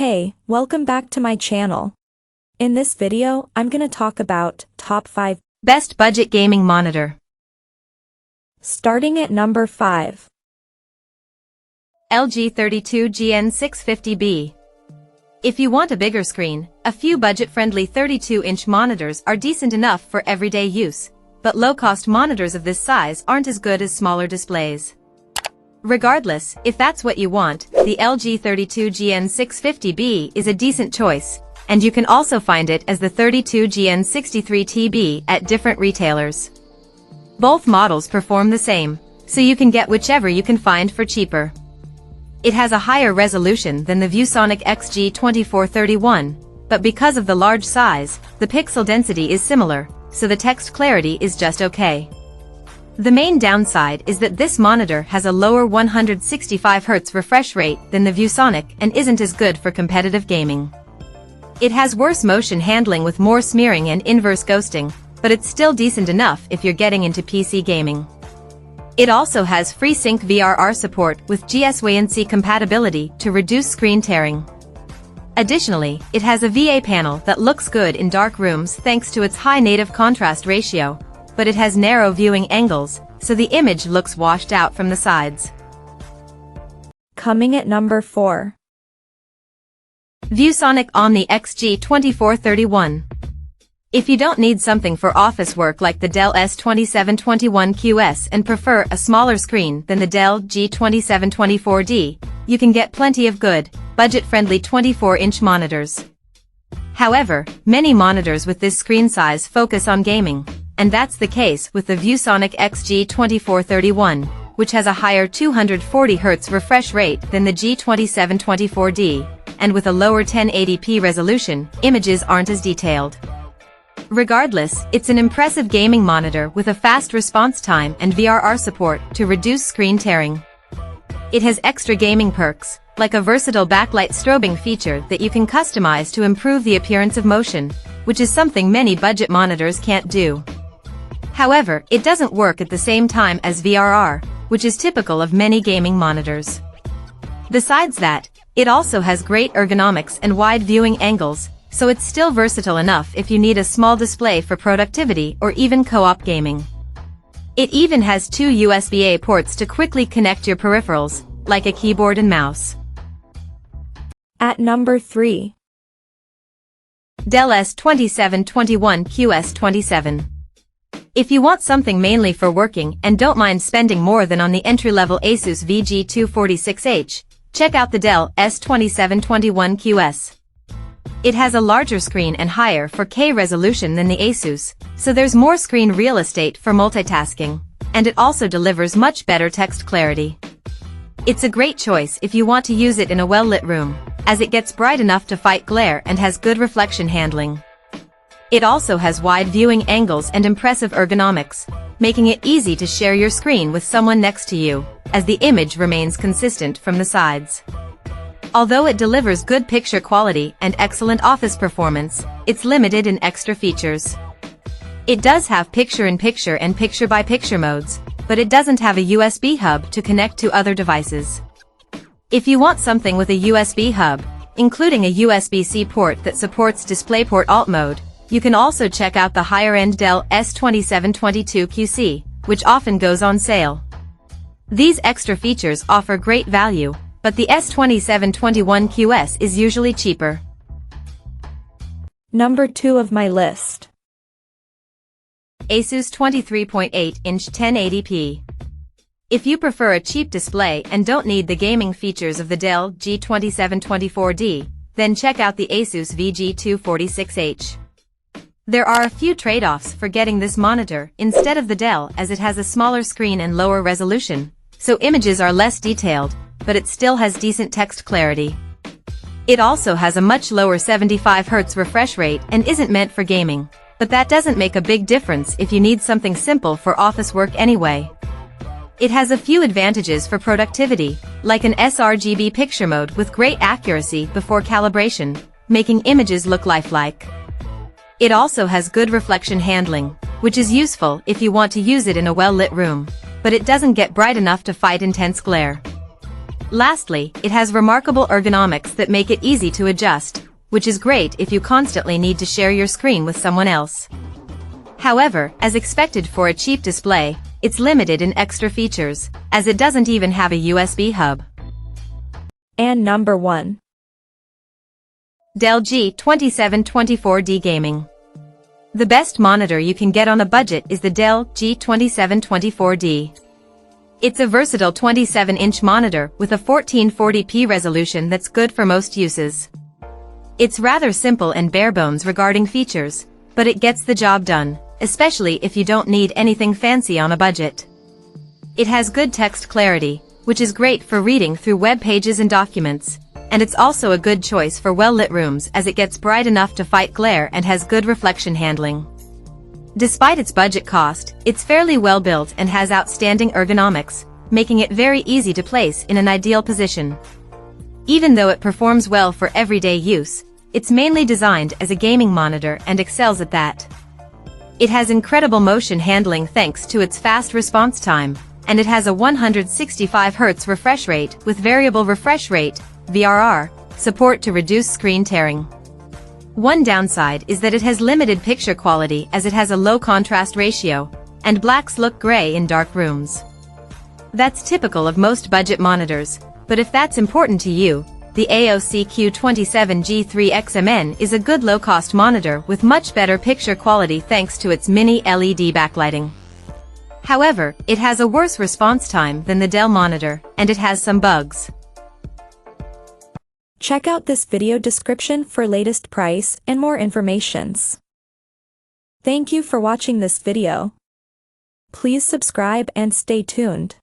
Hey, welcome back to my channel. In this video, I'm gonna talk about top 5 best budget gaming monitor. Starting at number 5. LG 32GN650B. If you want a bigger screen, a few budget-friendly 32-inch monitors are decent enough for everyday use, but low-cost monitors of this size aren't as good as smaller displays. Regardless, if that's what you want, the LG 32GN650B is a decent choice, and you can also find it as the 32GN63TB at different retailers. Both models perform the same, so you can get whichever you can find for cheaper. It has a higher resolution than the ViewSonic XG2431, but because of the large size, the pixel density is similar, so the text clarity is just okay. The main downside is that this monitor has a lower 165Hz refresh rate than the ViewSonic and isn't as good for competitive gaming. It has worse motion handling with more smearing and inverse ghosting, but it's still decent enough if you're getting into PC gaming. It also has FreeSync VRR support with GSWC compatibility to reduce screen tearing. Additionally, it has a VA panel that looks good in dark rooms thanks to its high native contrast ratio, but it has narrow viewing angles, so the image looks washed out from the sides. Coming at number 4. ViewSonic Omni XG2431. If you don't need something for office work like the Dell S2721QS and prefer a smaller screen than the Dell G2724D, you can get plenty of good, budget-friendly 24-inch monitors. However, many monitors with this screen size focus on gaming, and that's the case with the ViewSonic XG2431, which has a higher 240Hz refresh rate than the G2724D, and with a lower 1080p resolution, images aren't as detailed. Regardless, it's an impressive gaming monitor with a fast response time and VRR support to reduce screen tearing. It has extra gaming perks, like a versatile backlight strobing feature that you can customize to improve the appearance of motion, which is something many budget monitors can't do. However, it doesn't work at the same time as VRR, which is typical of many gaming monitors. Besides that, it also has great ergonomics and wide viewing angles, so it's still versatile enough if you need a small display for productivity or even co-op gaming. It even has 2 USB-A ports to quickly connect your peripherals, like a keyboard and mouse. At number 3. Dell S2721QS27. If you want something mainly for working and don't mind spending more than on the entry-level Asus VG246H, check out the Dell S2721QS. It has a larger screen and higher 4K resolution than the Asus, so there's more screen real estate for multitasking, and it also delivers much better text clarity. It's a great choice if you want to use it in a well-lit room, as it gets bright enough to fight glare and has good reflection handling. It also has wide viewing angles and impressive ergonomics, making it easy to share your screen with someone next to you, as the image remains consistent from the sides. Although it delivers good picture quality and excellent office performance, it's limited in extra features. It does have picture-in-picture and picture-by-picture modes, but it doesn't have a USB hub to connect to other devices. If you want something with a USB hub, including a USB-C port that supports DisplayPort Alt mode, you can also check out the higher-end Dell S2722QC, which often goes on sale. These extra features offer great value, but the S2721QS is usually cheaper. Number 2 of my list. Asus 23.8-inch 1080p. If you prefer a cheap display and don't need the gaming features of the Dell G2724D, then check out the Asus VG246H. There are a few trade-offs for getting this monitor instead of the Dell, as it has a smaller screen and lower resolution, so images are less detailed, but it still has decent text clarity. It also has a much lower 75Hz refresh rate and isn't meant for gaming, but that doesn't make a big difference if you need something simple for office work anyway. It has a few advantages for productivity, like an sRGB picture mode with great accuracy before calibration, making images look lifelike. It also has good reflection handling, which is useful if you want to use it in a well-lit room, but it doesn't get bright enough to fight intense glare. Lastly, it has remarkable ergonomics that make it easy to adjust, which is great if you constantly need to share your screen with someone else. However, as expected for a cheap display, it's limited in extra features, as it doesn't even have a USB hub. And number 1. Dell G2724D Gaming. The best monitor you can get on a budget is the Dell G2724D. It's a versatile 27-inch monitor with a 1440p resolution that's good for most uses. It's rather simple and bare-bones regarding features, but it gets the job done, especially if you don't need anything fancy on a budget. It has good text clarity, which is great for reading through web pages and documents, and it's also a good choice for well-lit rooms as it gets bright enough to fight glare and has good reflection handling. Despite its budget cost, it's fairly well built and has outstanding ergonomics, making it very easy to place in an ideal position. Even though it performs well for everyday use, it's mainly designed as a gaming monitor and excels at that. It has incredible motion handling thanks to its fast response time, and it has a 165 Hz refresh rate with variable refresh rate, VRR, support to reduce screen tearing. One downside is that it has limited picture quality as it has a low contrast ratio, and blacks look gray in dark rooms. That's typical of most budget monitors, but if that's important to you, the AOC Q27G3XMN is a good low-cost monitor with much better picture quality thanks to its mini LED backlighting. However, it has a worse response time than the Dell monitor, and it has some bugs. Check out this video description for latest price and more informations. Thank you for watching this video. Please subscribe and stay tuned.